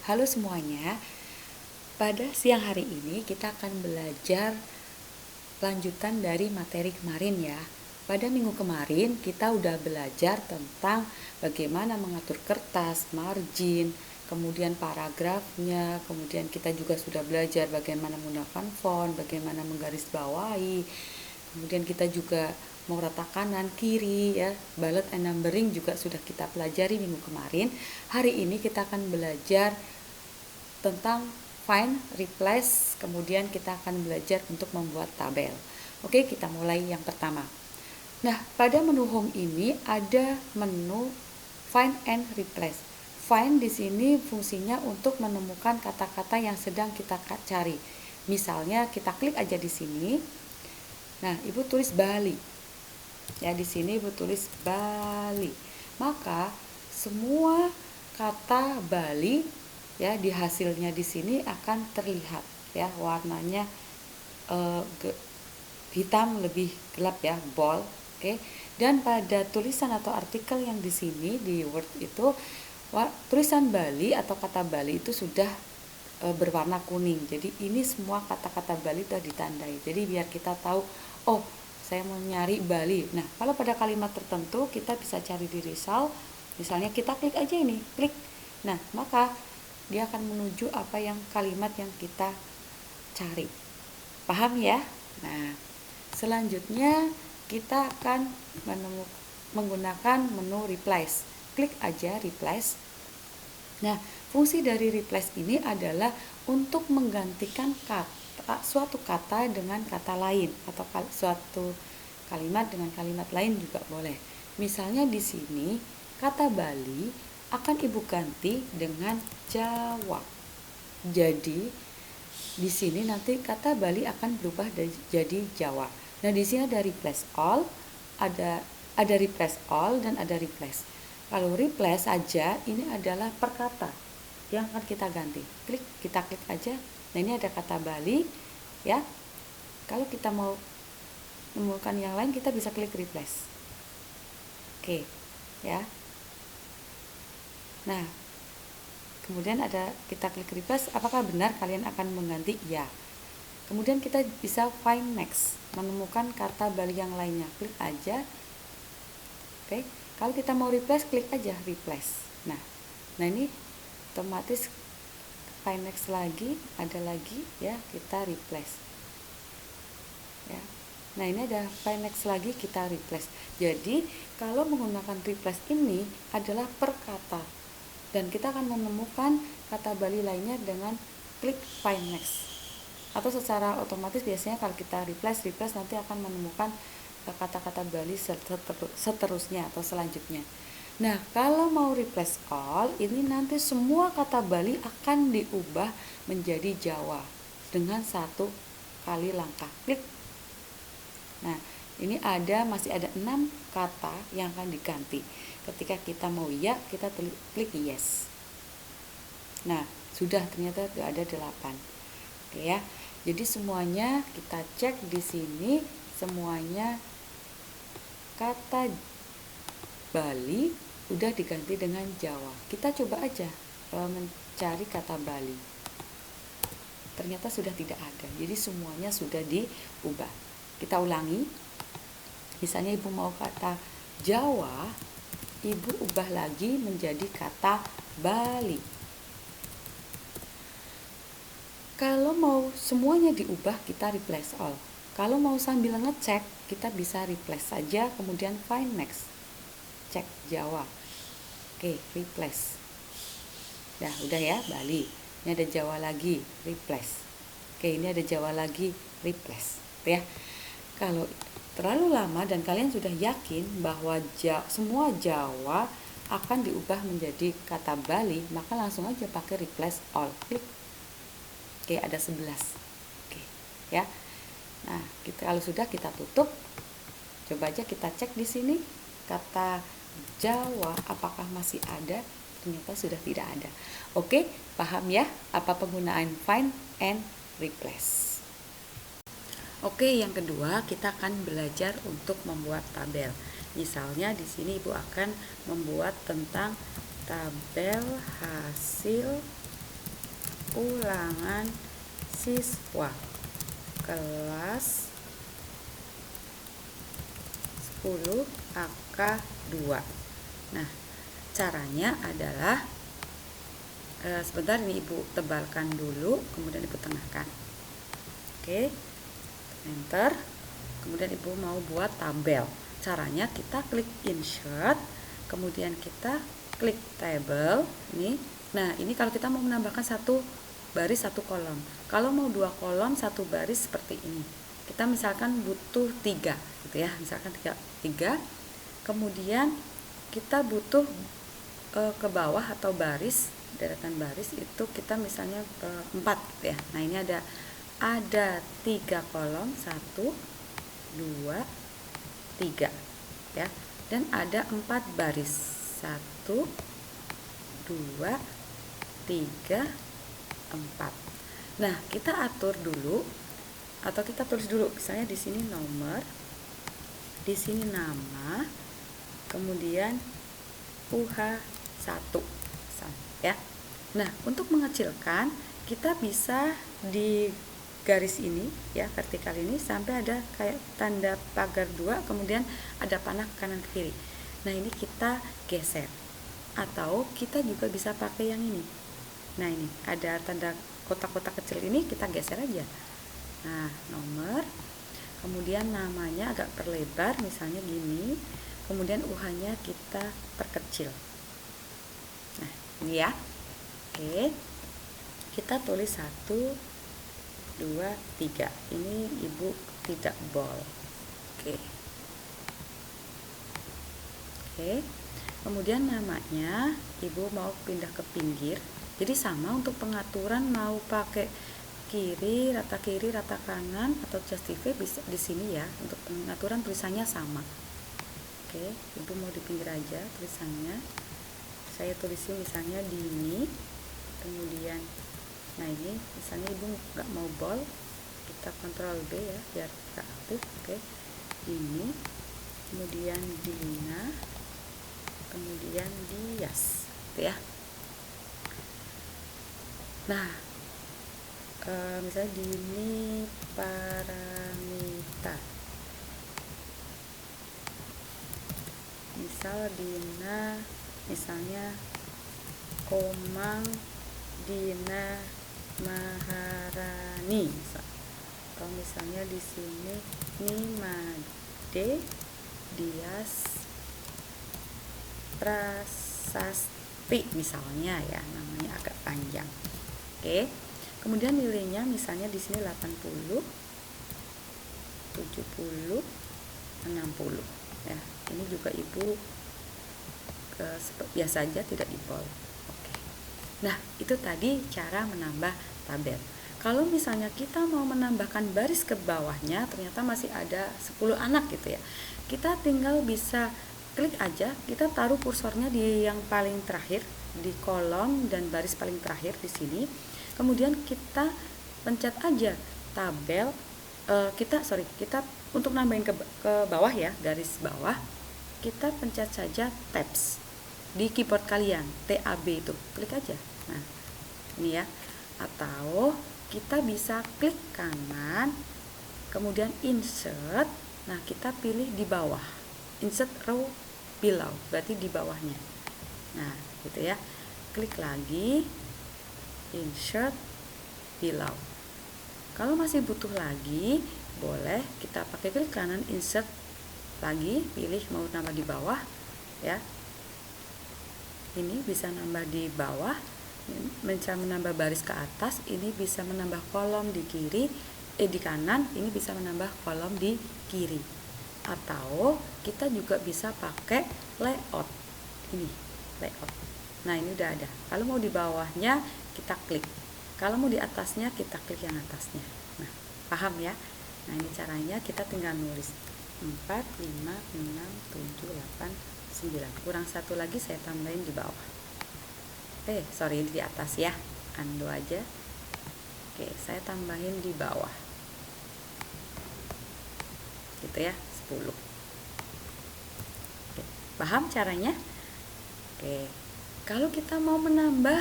Halo semuanya, pada siang hari ini kita akan belajar lanjutan dari materi kemarin ya. Pada minggu kemarin kita udah belajar tentang bagaimana mengatur kertas, margin, kemudian paragrafnya, kemudian kita juga sudah belajar bagaimana menggunakan font, bagaimana menggarisbawahi, kemudian kita juga mau rata kanan kiri ya, bullet and numbering juga sudah kita pelajari minggu kemarin. Hari ini kita akan belajar tentang find, replace, kemudian kita akan belajar untuk membuat tabel. Oke, kita mulai yang pertama. Nah, pada menu home ini ada menu find and replace. Find di sini fungsinya untuk menemukan kata-kata yang sedang kita cari. Misalnya kita klik aja di sini. Nah, Ibu tulis Bali. Ya, di sini Ibu tulis Bali. Maka semua kata Bali ya di hasilnya di sini akan terlihat ya, warnanya hitam lebih gelap ya, bold. Oke. Dan pada tulisan atau artikel yang di sini di Word itu tulisan Bali atau kata Bali itu sudah berwarna kuning. Jadi ini semua kata-kata Bali sudah ditandai. Jadi biar kita tahu, oh saya mau nyari Bali. Nah, kalau pada kalimat tertentu kita bisa cari di result. Misalnya kita klik aja ini, klik. Nah, maka dia akan menuju apa yang kalimat yang kita cari. Paham ya? Nah, selanjutnya kita akan menggunakan menu replace. Klik aja replace. Nah, fungsi dari replace ini adalah untuk menggantikan suatu kata dengan kata lain atau suatu kalimat dengan kalimat lain juga boleh. Misalnya di sini kata Bali akan Ibu ganti dengan Jawa. Jadi di sini nanti kata Bali akan berubah jadi Jawa. Nah, di sini ada replace all, ada replace all dan ada replace. Kalau replace aja ini adalah per kata yang akan kita ganti. Kita klik aja. Nah, ini ada kata Bali ya. Kalau kita mau menemukan yang lain kita bisa klik replace. Oke, ya. Nah, kemudian ada kita klik replace, apakah benar kalian akan mengganti? Ya. Kemudian kita bisa find next, menemukan kata Bali yang lainnya. Klik aja. Oke. Kalau kita mau replace, klik aja replace. Nah ini otomatis find next lagi, ada lagi ya, kita replace. Ya. Nah, ini ada find next lagi, kita replace. Jadi, kalau menggunakan replace ini adalah per kata. Dan kita akan menemukan kata Bali lainnya dengan klik find next. Atau secara otomatis biasanya kalau kita replace nanti akan menemukan kata-kata Bali seterusnya atau selanjutnya. Nah, kalau mau replace all, ini nanti semua kata Bali akan diubah menjadi Jawa dengan satu kali langkah. Klik. Nah, ini masih ada 6 kata yang akan diganti. Ketika kita mau ya, kita klik yes. Nah, sudah ternyata ada 8. Oke ya. Jadi semuanya kita cek di sini, semuanya kata Bali udah diganti dengan Jawa. Kita coba aja mencari kata Bali. Ternyata sudah tidak ada. Jadi semuanya sudah diubah. Kita ulangi. Misalnya Ibu mau kata Jawa, Ibu ubah lagi menjadi kata Bali. Kalau mau semuanya diubah, kita replace all. Kalau mau sambil ngecek, kita bisa replace saja, kemudian find next. Cek Jawa. Oke, replace. Nah, udah ya, Bali. Ini ada Jawa lagi, replace. Oke, ini ada Jawa lagi, replace. Ya. Kalau terlalu lama dan kalian sudah yakin bahwa semua Jawa akan diubah menjadi kata Bali, maka langsung aja pakai replace all. Klik. Oke, ada 11. Oke, ya. Nah, kalau sudah kita tutup. Coba aja kita cek di sini kata Jawa apakah masih ada? Ternyata sudah tidak ada. Oke, paham ya apa penggunaan find and replace. Oke, yang kedua kita akan belajar untuk membuat tabel. Misalnya di sini Ibu akan membuat tentang tabel hasil ulangan siswa kelas 10 AK 2. Nah, caranya adalah sebentar, ini Ibu tebalkan dulu, kemudian Ibu tengahkan. Oke, enter. Kemudian Ibu mau buat tabel. Caranya kita klik insert, kemudian kita klik table nih. Nah, ini kalau kita mau menambahkan satu baris satu kolom. Kalau mau 2 kolom satu baris seperti ini. Kita misalkan butuh 3 gitu ya. Misalkan 3. Kemudian kita butuh ke bawah atau baris, deretan baris itu kita misalnya 4 gitu ya. Nah, ini ada 3 kolom, 1 2 3 ya. Dan ada 4 baris. 1 2 3 4. Nah, kita atur dulu atau kita tulis dulu, misalnya di sini nomor, di sini nama, kemudian UH1 ya. Nah, untuk mengecilkan kita bisa di garis ini ya, vertikal ini sampai ada kayak tanda pagar 2, kemudian ada panah kanan ke kiri. Nah, ini kita geser. Atau kita juga bisa pakai yang ini. Nah, ini ada tanda kotak-kotak kecil ini, kita geser aja. Nah, nomor, kemudian namanya agak perlebar, misalnya gini, kemudian UH-nya kita perkecil. Nah, ini ya. Oke, kita tulis 1 2 3. Ini Ibu tidak bold. Oke. Kemudian namanya Ibu mau pindah ke pinggir. Jadi sama untuk pengaturan, mau pakai kiri, rata kanan atau justify bisa di sini ya. Untuk pengaturan tulisannya sama. Oke, Ibu mau di pinggir aja tulisannya. Saya tulisin misalnya Dini. Kemudian nah, ini misalnya Ibu nggak mau bold, kita Ctrl B ya biar nggak aktif. Oke, Dini, kemudian Dina, kemudian Dias gitu ya. Nah, misalnya Dini Paramita, misal Dina, misalnya Komang Dina Maharani, atau misalnya di sini Nimade Dias Prasasti misalnya ya, namanya agak panjang. Oke. Kemudian nilainya misalnya di sini 80, 70, 60 ya. Ini juga Ibu biasa aja, tidak di bold. Oke. Nah, itu tadi cara menambah tabel. Kalau misalnya kita mau menambahkan baris ke bawahnya, ternyata masih ada 10 anak gitu ya. Kita tinggal bisa klik aja, kita taruh kursornya di yang paling terakhir, di kolom dan baris paling terakhir di sini. Kemudian kita pencet aja tabel, kita untuk nambahin ke bawah ya, garis bawah, kita pencet saja tabs di keyboard kalian, TAB itu, klik aja. Nah, ini ya. Atau kita bisa klik kanan, kemudian insert. Nah, kita pilih di bawah, insert row below, berarti di bawahnya. Nah, gitu ya. Klik lagi, insert below. Kalau masih butuh lagi, boleh kita pakai klik kanan, insert lagi, pilih mau nambah di bawah ya. Ini bisa nambah di bawah, bisa menambah baris ke atas, ini bisa menambah kolom di kiri, di kanan, ini bisa menambah kolom di kiri. Atau kita juga bisa pakai layout. Ini layout. Nah, ini udah ada. Kalau mau di bawahnya kita klik. Kalau mau di atasnya kita klik yang atasnya. Nah, paham ya? Nah, ini caranya, kita tinggal nulis 4, 5, 6, 7, 8, 9. Kurang satu lagi saya tambahin di bawah. Sorry, di atas ya. Undo aja. Oke, saya tambahin di bawah. Gitu ya, 10. Oke, paham caranya? Oke. Kalau kita mau menambah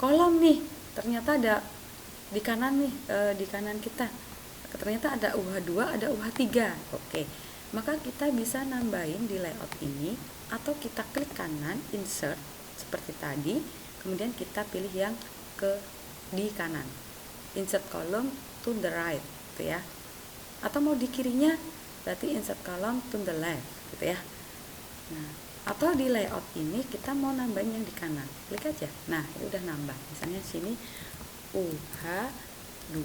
kolom nih, ternyata ada di kanan nih, di kanan kita ternyata ada UH2, ada UH3. Oke, maka kita bisa nambahin di layout ini, atau kita klik kanan insert seperti tadi, kemudian kita pilih yang di kanan, insert column to the right gitu ya, atau mau di kirinya berarti insert column to the left gitu ya. Nah, atau di layout ini kita mau nambahin yang di kanan, klik aja. Nah, ini udah nambah, misalnya sini UH2.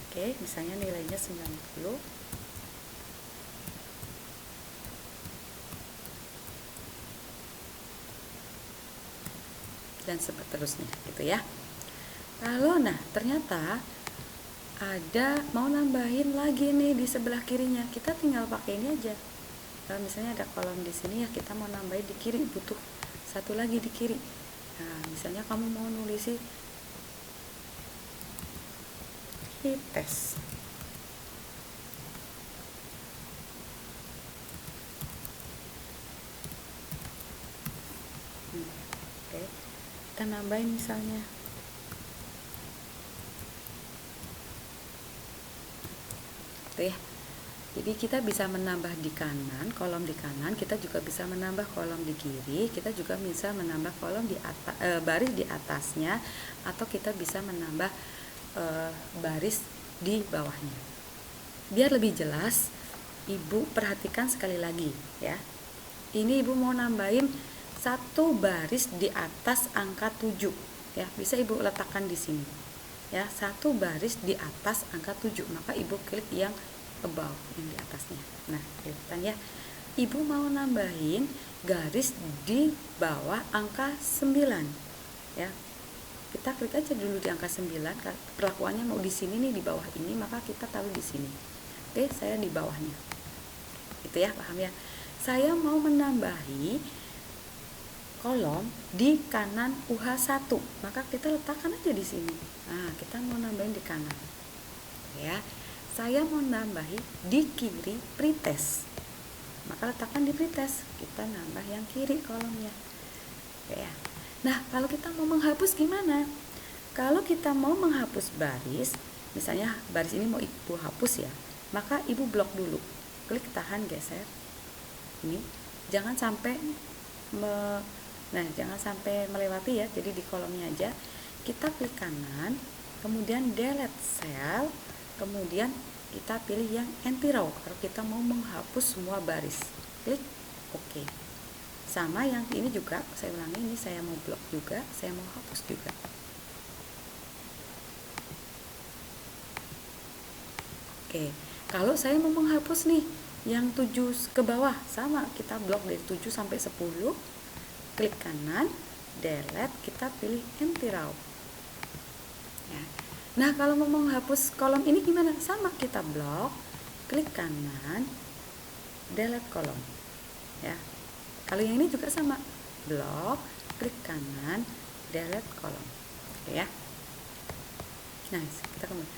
Oke, misalnya nilainya 90. Dan seterusnya gitu ya. Lalu nah, ternyata ada mau nambahin lagi nih di sebelah kirinya. Kita tinggal pakai ini aja. Kalau misalnya ada kolom di sini ya, kita mau nambahin di kiri, butuh satu lagi di kiri. Nah, misalnya kamu mau nulisi tes. Oke. Kita nambahin misalnya tuh ya. Jadi kita bisa menambah di kanan, kolom di kanan, kita juga bisa menambah kolom di kiri, kita juga bisa menambah kolom di atas, baris di atasnya, atau kita bisa menambah baris di bawahnya. Biar lebih jelas, Ibu perhatikan sekali lagi ya. Ini Ibu mau nambahin satu baris di atas angka 7 ya. Bisa Ibu letakkan di sini. Ya, satu baris di atas angka 7, maka Ibu klik yang above, yang di atasnya. Nah, kelihatan ya. Ibu mau nambahin garis di bawah angka 9 ya. Kita klik aja dulu di angka 9, perlakuannya mau di sini nih, di bawah ini, maka kita taruh di sini. Oke, saya di bawahnya. Itu ya, paham ya? Saya mau menambahi kolom di kanan UH1, maka kita letakkan aja di sini. Nah, kita mau nambahin di kanan. Ya. Saya mau nambahi di kiri pretest, maka letakkan di pretest, kita nambah yang kiri kolomnya ya. Nah, kalau kita mau menghapus gimana? Kalau kita mau menghapus baris, misalnya baris ini mau Ibu hapus ya, maka Ibu blok dulu, klik tahan geser ini, jangan sampai jangan sampai melewati ya, jadi di kolomnya aja. Kita klik kanan, kemudian delete cell, kemudian kita pilih yang anti row kalau kita mau menghapus semua baris, klik OK. Sama yang ini juga saya ulangi, ini saya mau blok juga, saya mau hapus juga. Oke, kalau saya mau menghapus nih yang 7 ke bawah, sama kita blok dari 7 sampai 10, klik kanan, delete, kita pilih anti row ya. Nah, kalau mau menghapus kolom ini gimana? Sama, kita blok, klik kanan, delete kolom ya. Kalau yang ini juga sama, blok, klik kanan, delete kolom ya. Nah, kita kembali.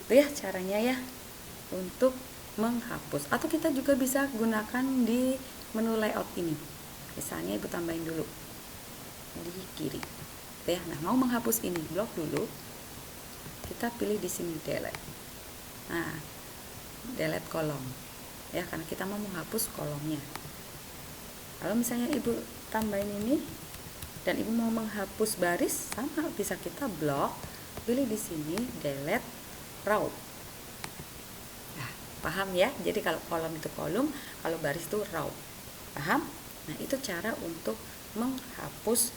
Itu ya caranya ya untuk menghapus, atau kita juga bisa gunakan di menu layout ini. Misalnya Ibu tambahin dulu di kiri ya. Nah, mau menghapus ini, blok dulu, kita pilih di sini delete. Nah, delete kolom ya, karena kita mau menghapus kolomnya. Kalau misalnya Ibu tambahin ini dan Ibu mau menghapus baris, sama, bisa kita blok, pilih di sini delete row. Nah, paham ya? Jadi kalau kolom itu kolom, kalau baris itu row. Paham? Nah, itu cara untuk menghapus,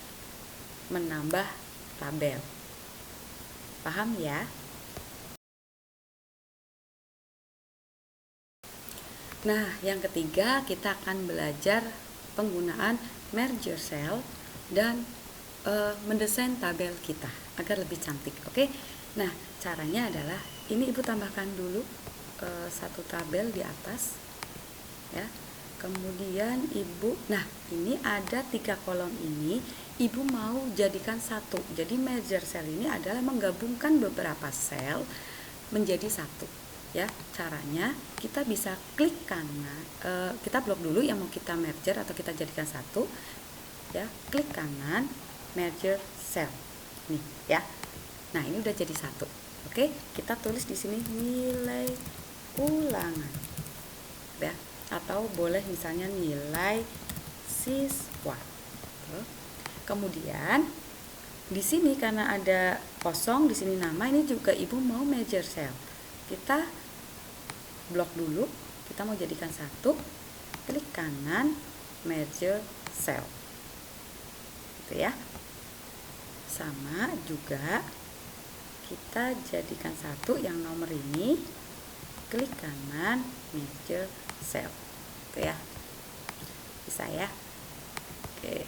menambah tabel. Paham ya? Nah, yang ketiga kita akan belajar penggunaan merger cell dan mendesain tabel kita agar lebih cantik. Oke? Nah, caranya adalah ini Ibu tambahkan dulu satu tabel di atas ya. Kemudian Ibu, nah ini ada 3 kolom ini, Ibu mau jadikan satu. Jadi merger cell ini adalah menggabungkan beberapa sel menjadi satu ya. Caranya kita bisa klik kanan, kita blok dulu yang mau kita merger atau kita jadikan satu ya, klik kanan, merger cell. Nih ya. Nah, ini udah jadi satu. Oke, kita tulis di sini nilai ulangan. Ya, atau boleh misalnya nilai siswa. Kemudian di sini karena ada kosong di sini nama, ini juga ibu mau measure cell. Kita blok dulu, kita mau jadikan satu, klik kanan, measure cell. Gitu ya. Sama juga kita jadikan satu yang nomor ini, klik kanan, measure cell. Gitu ya. Bisa ya. Oke.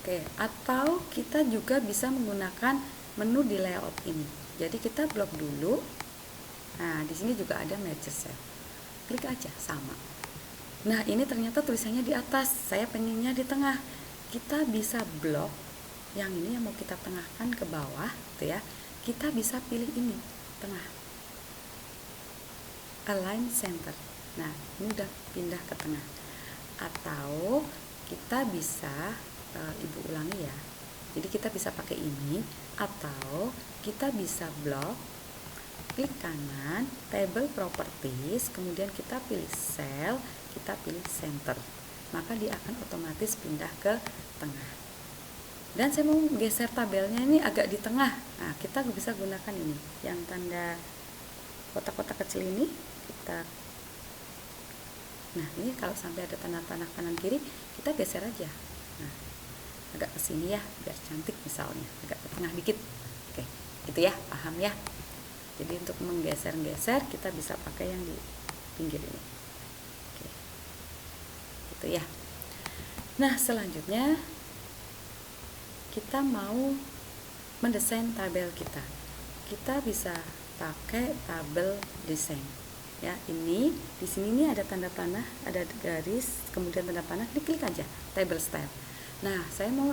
Oke, atau kita juga bisa menggunakan menu di layout ini. Jadi kita blok dulu. Nah, di sini juga ada measure cell. Klik aja sama. Nah, ini ternyata tulisannya di atas. Saya pengennya di tengah. Kita bisa blok yang ini yang mau kita tengahkan ke bawah, gitu ya. Kita bisa pilih ini, tengah. Align center. Nah, ini udah pindah ke tengah. Atau kita bisa ibu ulangi ya. Jadi kita bisa pakai ini, atau kita bisa blok, klik kanan, table properties, kemudian kita pilih cell, kita pilih center. Maka dia akan otomatis pindah ke tengah. Dan saya mau geser tabelnya ini agak di tengah. Nah, kita bisa gunakan ini, yang tanda kotak-kotak kecil ini, kita. Nah, ini kalau sampai ada tanda-tanda kanan kiri, kita geser aja. Nah, agak ke sini ya, biar cantik misalnya, agak ke tengah dikit. Oke, gitu ya, paham ya. Jadi untuk menggeser-geser kita bisa pakai yang di pinggir ini. Oke, gitu ya. Nah, selanjutnya kita mau mendesain tabel kita. Kita bisa pakai tabel desain. Ya, ini di sini nih ada tanda panah, ada garis, kemudian tanda panah, diklik aja table style. Nah, saya mau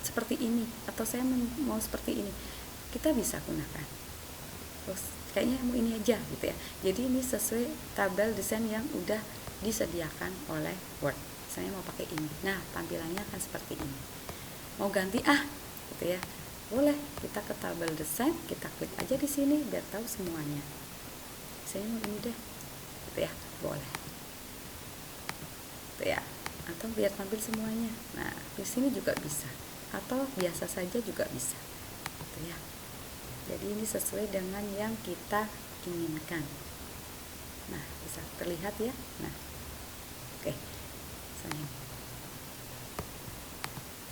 seperti ini atau saya mau seperti ini. Kita bisa gunakan. Terus kayaknya mau ini aja gitu ya. Jadi ini sesuai tabel desain yang udah disediakan oleh Word. Saya mau pakai ini. Nah, tampilannya akan seperti ini. Mau ganti gitu ya. Boleh, kita ke tabel desain, kita klik aja di sini biar tahu semuanya. Saya mau ini deh. Gitu ya. Boleh. Gitu ya. Atau biar tampil semuanya. Nah, di sini juga bisa. Atau biasa saja juga bisa. Gitu ya. Jadi ini sesuai dengan yang kita inginkan. Nah, bisa terlihat ya. Nah, oke.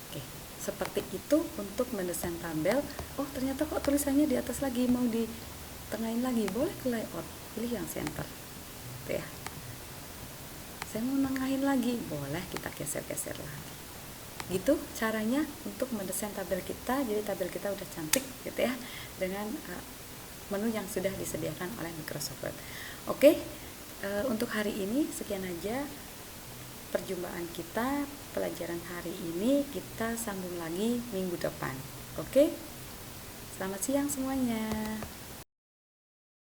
Oke, seperti itu untuk mendesain tabel. Oh, ternyata kok tulisannya di atas lagi, mau ditengahin lagi. Boleh ke layout, pilih yang center. Gitu ya. Saya mau nengahin lagi, boleh kita geser-geser lagi. Gitu caranya untuk mendesain tabel kita. Jadi tabel kita udah cantik gitu ya, dengan menu yang sudah disediakan oleh Microsoft Word. Oke, untuk hari ini sekian aja perjumpaan kita. Pelajaran hari ini kita sambung lagi minggu depan. Oke, selamat siang semuanya.